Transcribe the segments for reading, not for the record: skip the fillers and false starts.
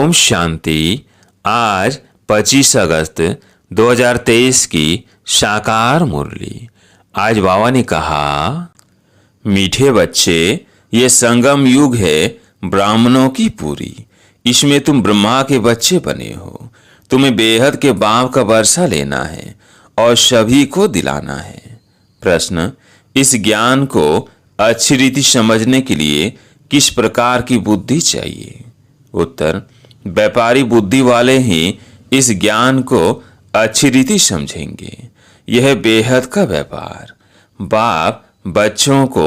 ओम शांति। आज 25 अगस्त 2023 की साकार मुरली। आज बाबा ने कहा, मीठे बच्चे, ये संगम युग है ब्राह्मणों की पूरी। इसमें तुम ब्रह्मा के बच्चे बने हो। तुम्हें बेहद के बाप का वर्षा लेना है और सभी को दिलाना है। प्रश्न, इस ज्ञान को अच्छी रीति समझने के लिए किस प्रकार की बुद्धि चाहिए? उत्तर, व्यापारी बुद्धि वाले ही इस ज्ञान को अच्छी रीति समझेंगे। यह बेहद का व्यापार। बाप बच्चों को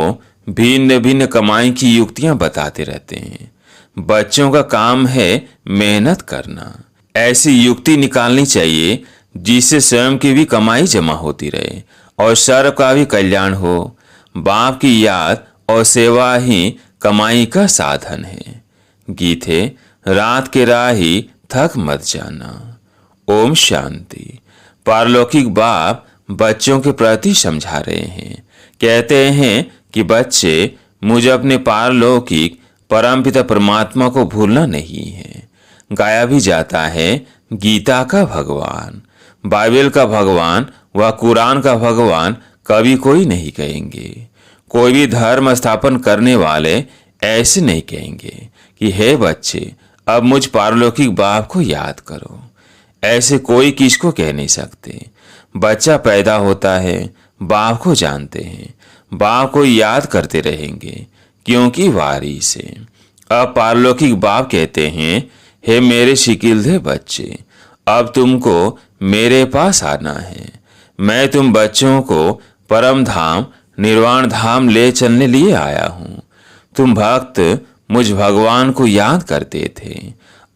भिन्न भिन्न कमाई की युक्तियां बताते रहते हैं। बच्चों का काम है मेहनत करना। ऐसी युक्ति निकालनी चाहिए जिससे स्वयं की भी कमाई जमा होती रहे और सर्व का भी कल्याण हो। बाप की याद और सेवा ही कमाई का साधन है। गीत है, रात के राही थक मत जाना। ओम शांति। पारलौकिक बाप बच्चों के प्रति समझा रहे हैं। कहते हैं कि बच्चे, मुझे अपने पारलौकिक परमपिता परमात्मा को भूलना नहीं है। गाया भी जाता है, गीता का भगवान, बाइबल का भगवान व कुरान का भगवान कभी कोई नहीं कहेंगे। कोई भी धर्म स्थापन करने वाले ऐसे नहीं कहेंगे कि हे बच्चे, अब मुझ पारलौकिक बाप को याद करो। ऐसे कोई किसको कह नहीं सकते। बच्चा पैदा होता है, बाप को जानते हैं, बाप को याद करते रहेंगे क्योंकि वारी से। अब पारलौकिक बाप कहते हैं, हे मेरे शिकिलधे बच्चे, अब तुमको मेरे पास आना है। मैं तुम बच्चों को परम धाम निर्वाण धाम ले चलने लिए आया हूँ। तुम भक्त मुझ भगवान को याद करते थे।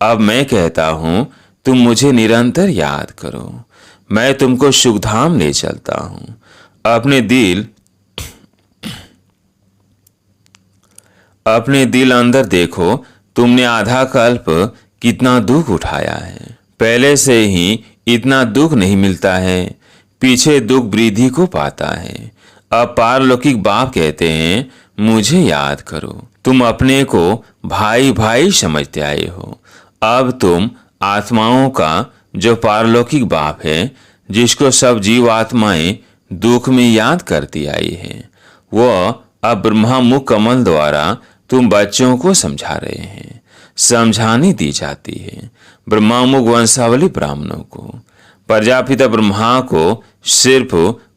अब मैं कहता हूँ, तुम मुझे निरंतर याद करो। मैं तुमको सुखधाम ले चलता हूँ। अपने दिल अंदर देखो, तुमने आधा कल्प कितना दुख उठाया है। पहले से ही इतना दुख नहीं मिलता है, पीछे दुख वृद्धि को पाता है। अब पारलौकिक बाप कहते हैं, मुझे याद करो। तुम अपने को भाई भाई समझते आए हो। अब तुम आत्माओं का जो पारलौकिक बाप है, जिसको सब जीव आत्माएं दुख में याद करती आई है, वो अब ब्रह्मा मुख कमल द्वारा तुम बच्चों को समझा रहे हैं। समझानी दी जाती है ब्रह्मा मुख वंशावली ब्राह्मणों को। प्रजापिता ब्रह्मा को सिर्फ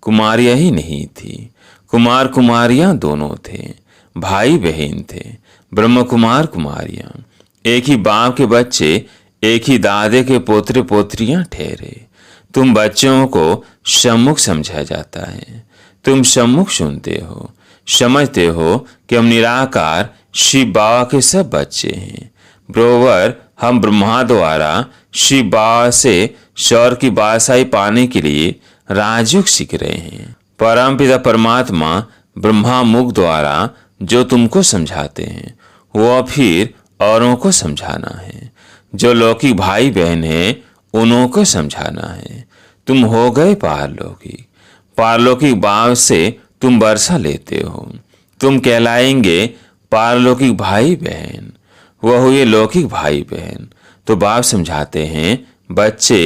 कुमारियां ही नहीं थी, कुमार कुमारियां दोनों थे, भाई बहन थे। ब्रह्म कुमार कुमारियां एक ही बाप के बच्चे, एक ही दादे के पोत्र पोत्रियां ठहरे। तुम बच्चों को सम्मुख समझा जाता है। तुम सम्मुख सुनते हो, समझते हो कि हम निराकार शिव बाबा के सब बच्चे हैं। बरोबर हम ब्रह्मा द्वारा शिव बाबा से स्वर की बादशाही पाने के लिए राजयोग सीख रहे हैं। परमपिता परमात्मा ब्रह्मा मुख द्वारा जो तुमको समझाते हैं, वो फिर औरों को समझाना है। जो लौकिक भाई बहन हैं, उन्हों को समझाना है। तुम हो गए पारलौकिक। पारलौकिक बाप से तुम वर्षा लेते हो। तुम कहलाएंगे पारलौकिक भाई बहन, वह हुए लौकिक भाई बहन। तो बाप समझाते हैं, बच्चे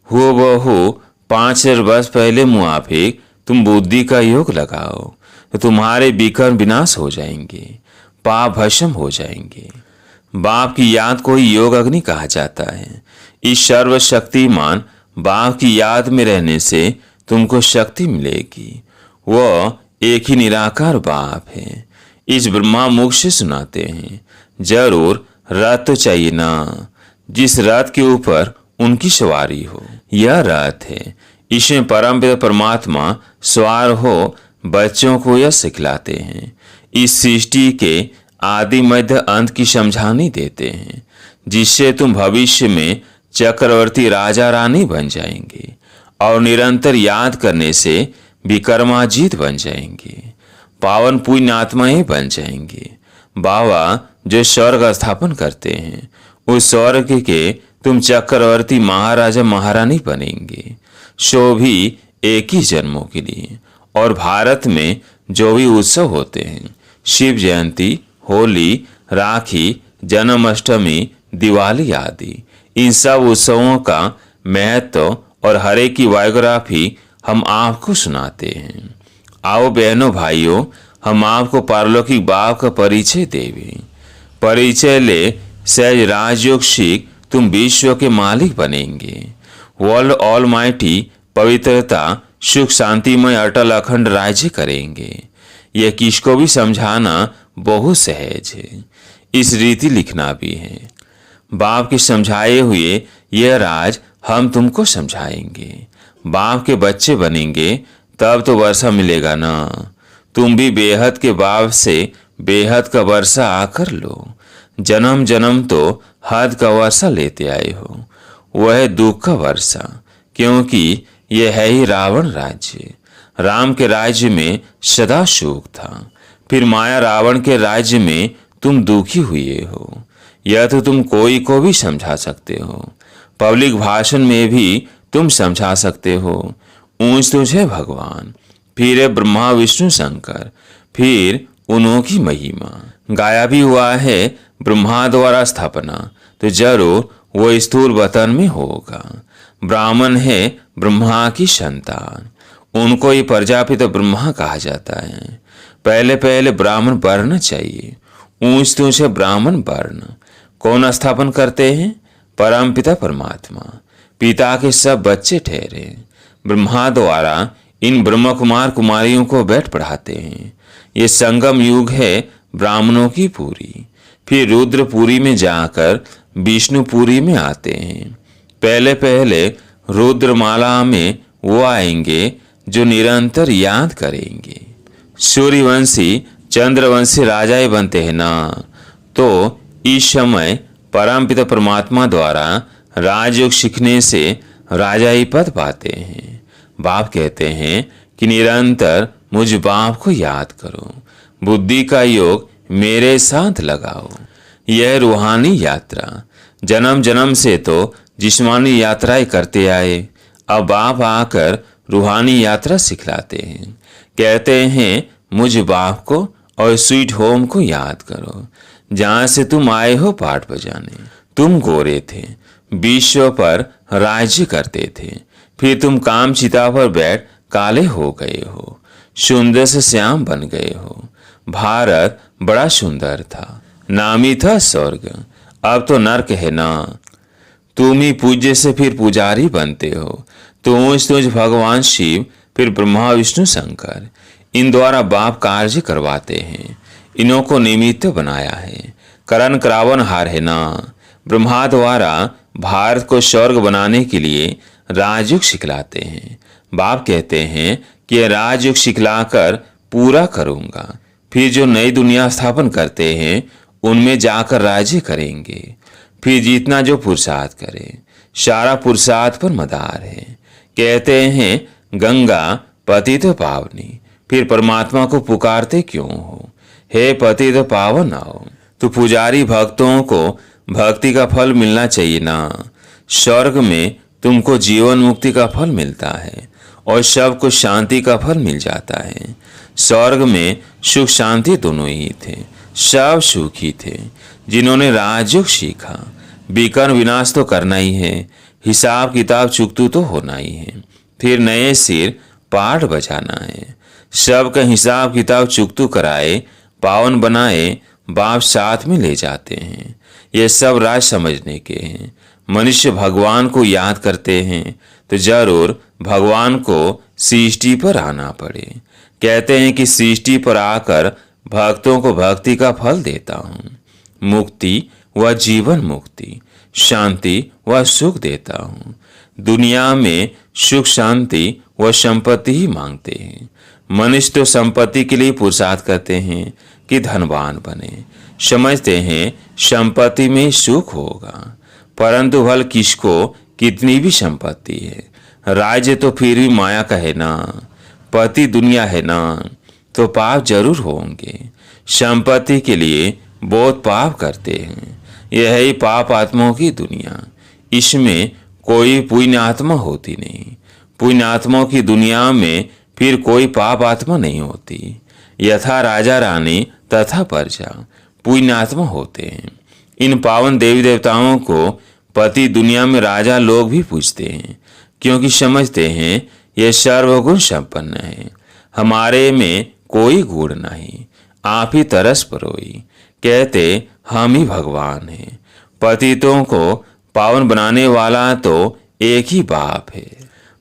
हो बहु 5000 वर्ष पहले मुआफिक तुम बुद्धि का योग लगाओ तो तुम्हारे विकर्म विनाश हो जाएंगे, पाप भस्म हो जाएंगे। बाप की याद को ही योग अग्नि कहा जाता है। इस सर्वशक्तिमान बाप की याद में रहने से तुमको शक्ति मिलेगी। वो एक ही निराकार बाप है। इस ब्रह्मा मुख से सुनाते हैं, जरूर रथ तो चाहिए ना, जिस रथ के ऊपर उनकी सवारी हो। यह रथ है, इसमें परमपिता परमात्मा सवार हो बच्चों को यह सिखलाते हैं। इस सृष्टि के आदि मध्य अंत की समझानी देते हैं, जिससे तुम भविष्य में चक्रवर्ती राजा रानी बन जाएंगे और निरंतर याद करने से विक्रमाजीत बन जाएंगे, पावन पुण्य आत्माएं बन जाएंगे। बाबा जो स्वर्ग स्थापन करते हैं, उस स्वर्ग के तुम चक्रवर्ती महाराजा महारानी बनेंगे, सो भी एक ही जन्मों के लिए। और भारत में जो भी उत्सव होते हैं, शिव जयंती, होली, राखी, जन्माष्टमी, दिवाली आदि इन सब उत्सवों का महत्व और हर एक की बायोग्राफी हम आपको सुनाते हैं। आओ बहनों भाइयों, हम आपको पारलौकिक बाप का परिचय देवे। परिचय ले, सहज राजयोग सीख, तुम विश्व के मालिक बनेंगे। वर्ल्ड ऑलमाइटी पवित्रता, सुख, शांतिमय, अटल, अखंड राज्य करेंगे। यह किसको भी समझाना बहुत सहज है, इस रीति लिखना भी है। बाप के समझाए हुए यह राज हम तुमको समझाएंगे। बाप के बच्चे बनेंगे तब तो वर्षा मिलेगा ना। तुम भी बेहद के बाप से बेहद का वर्षा आकर लो। जन्म जन्म तो हद का वर्षा लेते आए हो, वह दुख का वर्षा, क्योंकि यह है ही रावण राज्य। राम के राज्य में सदा सुख था, फिर माया रावण के राज्य में तुम दुखी हुए हो। यह तो तुम कोई को भी समझा सकते हो, पब्लिक भाषण में भी तुम समझा सकते हो। ऊंच तुझे भगवान, फिर है ब्रह्मा विष्णु शंकर, फिर उन्हों की महिमा। गाया भी हुआ है ब्रह्मा द्वारा स्थापना, तो जरूर वो स्थूल वतन में होगा। ब्राह्मण है ब्रह्मा की संतान, उनको ही प्रजापिता ब्रह्मा कहा जाता है। पहले पहले ब्राह्मण वर्ण चाहिए, ऊंच तुझे ब्राह्मण वर्ण। कौन स्थापन करते हैं? परम पिता परमात्मा, पिता के सब बच्चे ठहरे। ब्रह्मा द्वारा इन ब्रह्म कुमार कुमारियों को बैठ पढ़ाते हैं। ये संगम युग है ब्राह्मणों की पूरी। फिर रुद्रपुरी में जाकर विष्णुपुरी में आते हैं। पहले पहले रुद्रमाला में वो आएंगे जो निरंतर याद करेंगे। सूर्यवंशी चंद्रवंशी राजाएं बनते हैं ना, तो इस समय परमपिता परमात्मा द्वारा राजयोग सीखने से राजाई पद पाते हैं। बाप कहते हैं कि निरंतर मुझ बाप को याद करो, बुद्धि का योग मेरे साथ लगाओ। यह रूहानी यात्रा, जन्म जन्म से तो जिस्मानी यात्राएं करते आए, अब बाप आकर रूहानी यात्रा सिखलाते हैं। कहते हैं मुझ बाप को और स्वीट होम को याद करो, जहां से तुम आए हो पाठ बजाने। तुम गोरे थे, विश्व पर राज्य करते थे, फिर तुम काम चिता पर बैठ काले हो गए हो, सुंदर से श्याम बन गए हो। भारत बड़ा सुंदर था, नामी था स्वर्ग, अब तो नरक है ना। तुम ही पूज्य से फिर पुजारी बनते हो, तो ऊंच तुझ भगवान शिव, फिर ब्रह्मा विष्णु शंकर, इन द्वारा बाप कार्य करवाते हैं। इन्हों को निमित्त बनाया है, करण करावन हार है ना। ब्रह्मा द्वारा भारत को स्वर्ग बनाने के लिए राजयोग सिखलाते हैं। बाप कहते हैं कि यह राजयोग सिखलाकर पूरा करूंगा, फिर जो नई दुनिया स्थापन करते हैं उनमें जाकर राज्य करेंगे। फिर जितना जो पुरुषार्थ करे, सारा पुरुषार्थ पर मदार है। कहते हैं गंगा पतित पावनी, फिर परमात्मा को पुकारते क्यों हो? हे पतित पावन आओ। तो पुजारी भक्तों को भक्ति का फल मिलना चाहिए ना। स्वर्ग में तुमको जीवन मुक्ति का फल मिलता है और सबको शांति का फल मिल जाता है। स्वर्ग में सुख शांति दोनों ही थे, सब सुखी थे। जिन्होंने राजयोग सीखा, विकर्ण विनाश तो करना ही है, हिसाब किताब चुकतू तो होना ही है, फिर नए सिर पाठ बजाना है। सबका हिसाब किताब चुकतू कराए, पावन बनाए, बाप साथ में ले जाते हैं। ये सब राज समझने के हैं। मनुष्य भगवान को याद करते हैं तो जरूर भगवान को सृष्टि पर आना पड़े। कहते हैं कि सृष्टि पर आकर भक्तों को भक्ति का फल देता हूँ। मुक्ति व जीवन मुक्ति, शांति व सुख देता हूँ। दुनिया में सुख शांति व संपत्ति ही मांगते हैं। मनुष्य तो संपत्ति के लिए पुरुषार्थ करते हैं कि धनवान बने, समझते हैं संपत्ति में सुख होगा, परंतु भल किसको कितनी भी संपत्ति है, राज्य तो फिर भी माया का है ना, पति दुनिया है ना, तो पाप जरूर होंगे। संपत्ति के लिए बहुत पाप करते हैं। यह है पाप आत्माओं की दुनिया, इसमें कोई पुण्य आत्मा होती नहीं। पुण्य आत्माओं की दुनिया में फिर कोई पाप आत्मा नहीं होती। यथा राजा रानी तथा प्रजा पुण्य आत्मा होते हैं। इन पावन देवी देवताओं को पति दुनिया में राजा लोग भी पूजते हैं, क्योंकि समझते हैं ये सर्वगुण संपन्न है। हमारे में कोई गुण नहीं, आप ही तरस परोई, कहते हम ही भगवान हैं। पतितों को पावन बनाने वाला तो एक ही बाप है।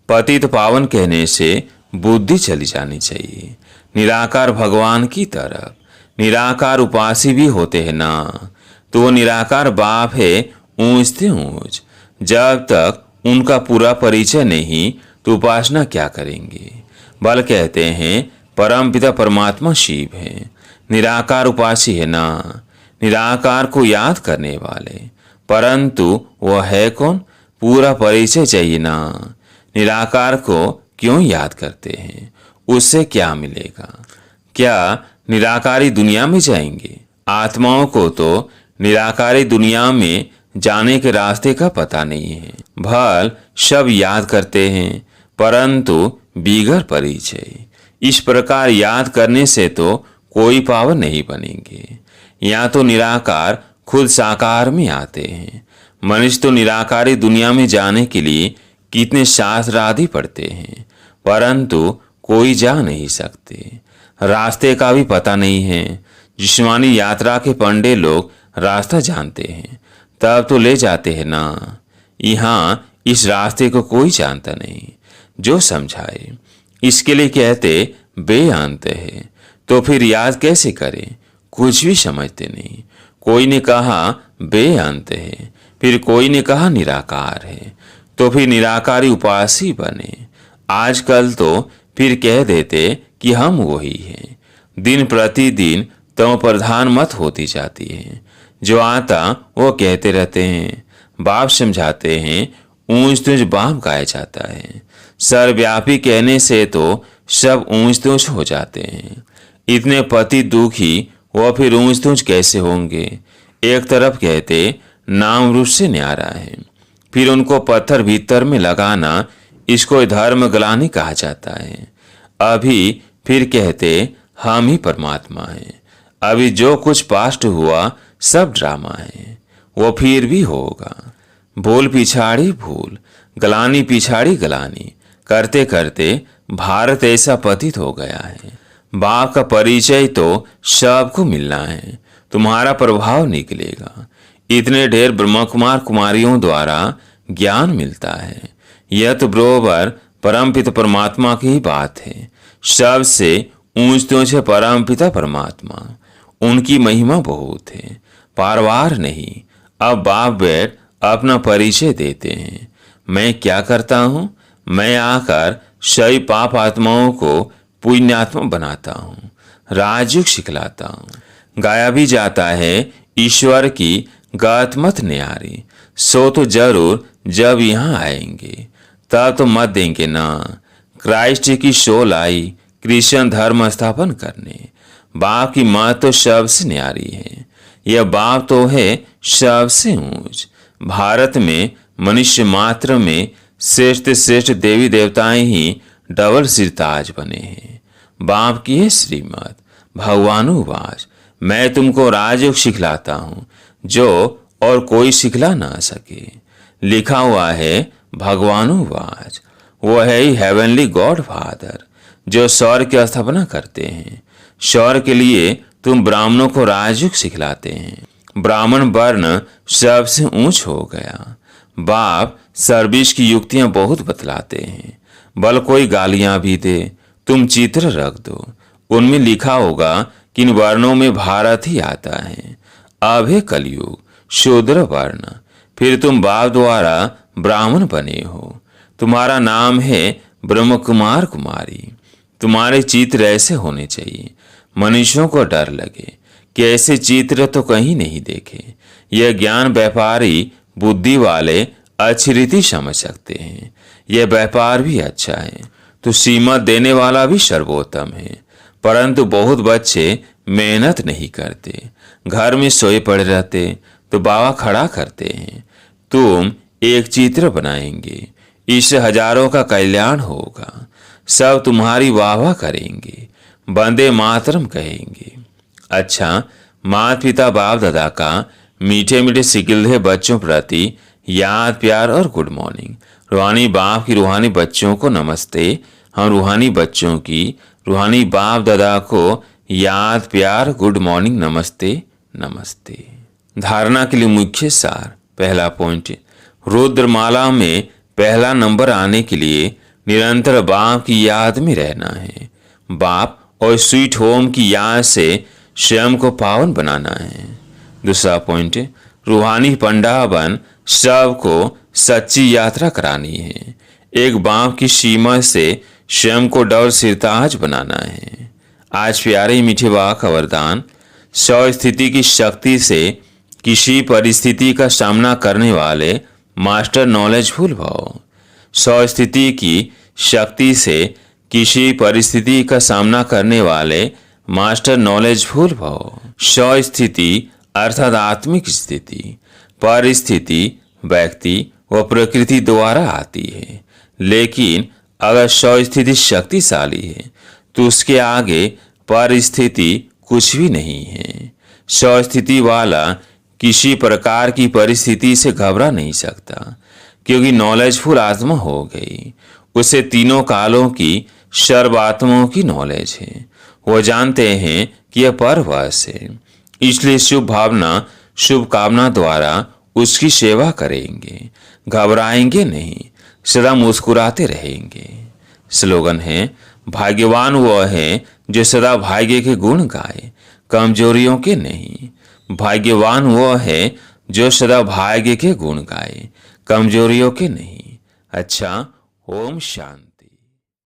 पतित पावन कहने से बुद्धि चली जानी चाहिए निराकार भगवान की तरफ। निराकार उपासी भी होते हैं ना, तो वो निराकार बाप है ऊंचते ऊंच। जब तक उनका पूरा परिचय नहीं तो उपासना क्या करेंगे। बल कहते हैं परम पिता परमात्मा शिव है, निराकार उपासी है ना, निराकार को याद करने वाले। परंतु वह है कौन, पूरा परिचय चाहिए ना। निराकार को क्यों याद करते हैं, उससे क्या मिलेगा। क्या निराकारी दुनिया में जाएंगे। आत्माओं को तो निराकारी दुनिया में जाने के रास्ते का पता नहीं है। भल सब याद करते हैं, परंतु बिगड़ परिचय। इस प्रकार याद करने से तो कोई पावन नहीं बनेंगे। या तो निराकार खुद साकार में आते हैं। मनुष्य तो निराकारी दुनिया में जाने के लिए कितने शास्त्र आदि पढ़ते हैं, परंतु कोई जा नहीं सकते। रास्ते का भी पता नहीं है। जिस्मानी यात्रा के पंडे लोग रास्ता जानते हैं, तब तो ले जाते हैं ना। यहाँ इस रास्ते को कोई जानता नहीं जो समझाए। इसके लिए कहते बेअंत है। तो फिर याद कैसे करें, कुछ भी समझते नहीं। कोई ने कहा बेअंत है, फिर कोई ने कहा निराकार है, तो फिर निराकारी उपासी बने। आजकल तो फिर कह देते कि हम वही हैं। दिन प्रतिदिन तम प्रधान मत होती जाती है। जो आता वो कहते रहते हैं। बाप समझाते हैं, ऊंच तुझ बाप गाया जाता है। सर्वव्यापी कहने से तो सब ऊंच तुझ हो जाते हैं। इतने पति दुखी वो फिर ऊंच तुझ कैसे होंगे। एक तरफ कहते नाम रूप से न्यारा है, फिर उनको पत्थर भीतर में लगाना, इसको धर्म ग्लानि कहा जाता है। अभी फिर कहते हम ही परमात्मा हैं। अभी जो कुछ पास्ट हुआ सब ड्रामा है, वो फिर भी होगा। भूल पिछाड़ी भूल, गलानी पिछाड़ी गलानी करते करते भारत ऐसा पतित हो गया है। बाप का परिचय तो सबको मिलना है, तुम्हारा प्रभाव निकलेगा। इतने ढेर ब्रह्म कुमार कुमारियों द्वारा ज्ञान मिलता है। यह तो बरोबर परमपिता परमात्मा की ही बात है। सबसे ऊंच तो है परमपिता परमात्मा, उनकी महिमा बहुत है, पारवार नहीं। अब बाप बैठ अपना परिचय देते हैं। मैं क्या करता हूँ, मैं आकर सभी पाप आत्माओं को पुण्यात्मा बनाता हूँ, राजयुग सिखलाता हूँ। गाया भी जाता है ईश्वर की गात मत न्यारी, सो तो जरूर जब यहाँ आएंगे तब तो मत देंगे ना। क्राइस्ट की शोल आई कृष्ण धर्म स्थापन करने। बाप की माँ तो सबसे न्यारी है, यह बाप तो है सबसे ऊंच। भारत में मनुष्य मात्र में श्रेष्ठ श्रेष्ठ देवी देवताएं ही डबल सिरताज बने हैं। बाप की है श्रीमत। भगवानुवाच, मैं तुमको राजयोग सिखलाता हूँ जो और कोई सिखला ना सके। लिखा हुआ है भगवानुवाच, वो है ही हेवनली गॉड फादर जो सौर की स्थापना करते हैं। सौर के लिए तुम ब्राह्मणों को राजयोग सिखलाते हैं। ब्राह्मण वर्ण सबसे ऊंच हो गया। बाप सर्विस की युक्तियां बहुत बतलाते हैं। बल कोई गालियां भी दे, तुम चित्र रख दो, उनमें लिखा होगा कि इन वर्णों में भारत ही आता है। अब है कलयुग शूद्र वर्ण, फिर तुम बाप द्वारा ब्राह्मण बने हो। तुम्हारा नाम है ब्रह्म कुमार कुमारी। तुम्हारे चित्र ऐसे होने चाहिए मनुष्यों को डर लगे कि ऐसे चित्र तो कहीं नहीं देखे। यह ज्ञान व्यापारी बुद्धि वाले अच्छी रीति समझ सकते हैं। यह व्यापार भी अच्छा है तो सीमा देने वाला भी सर्वोत्तम है। परंतु बहुत बच्चे मेहनत नहीं करते, घर में सोए पड़े रहते, तो बाबा खड़ा करते हैं, तुम एक चित्र बनाएंगे, इससे हजारों का कल्याण होगा। सब तुम्हारी वाह वाह करेंगे, वंदे मातरम कहेंगे। अच्छा, माता पिता बाप दादा का मीठे मीठे सिकिलधे बच्चों प्रति याद प्यार और गुड मॉर्निंग। रूहानी बाप की रूहानी बच्चों को नमस्ते। हम रूहानी बच्चों की रूहानी बाप दादा को याद प्यार गुड मॉर्निंग नमस्ते नमस्ते। धारणा के लिए मुख्य सार। पहला पॉइंट, रुद्रमाला में पहला नंबर आने के लिए निरंतर बाप की याद में रहना है। बाप और स्वीट होम की याद से स्वयं को पावन बनाना है। दूसरा पॉइंट, रूहानी पंडा बन सबको सच्ची यात्रा करानी है। एक बाप की सीमा से स्वयं को डबल सिरताज बनाना है। आज प्यारे मीठे बाप का वरदान, सौ स्थिति की शक्ति से किसी परिस्थिति का सामना करने वाले मास्टर नॉलेजफुल भव। सौ स्थिति की शक्ति से किसी परिस्थिति का सामना करने वाले मास्टर नॉलेजफुल भव। सौ स्थिति अर्थात आत्मिक स्थिति, परिस्थिति व्यक्ति व प्रकृति द्वारा आती है, लेकिन अगर सौ स्थिति शक्तिशाली है तो उसके आगे परिस्थिति कुछ भी नहीं है। सौ स्थिति वाला किसी प्रकार की परिस्थिति से घबरा नहीं सकता, क्योंकि नॉलेजफुल आत्मा हो गई। उसे तीनों कालों की सर्वात्माओं की नॉलेज है। वो जानते हैं कि यह परवश है, इसलिए शुभ भावना शुभ कामना द्वारा उसकी सेवा करेंगे, घबराएंगे नहीं, सदा मुस्कुराते रहेंगे। स्लोगन है, भाग्यवान वह है जो सदा भाग्य के गुण गाए, कमजोरियों के नहीं। भाग्यवान वह है जो सदा भाग्य के गुण गाए, कमजोरियों के नहीं। अच्छा, ओम शांति।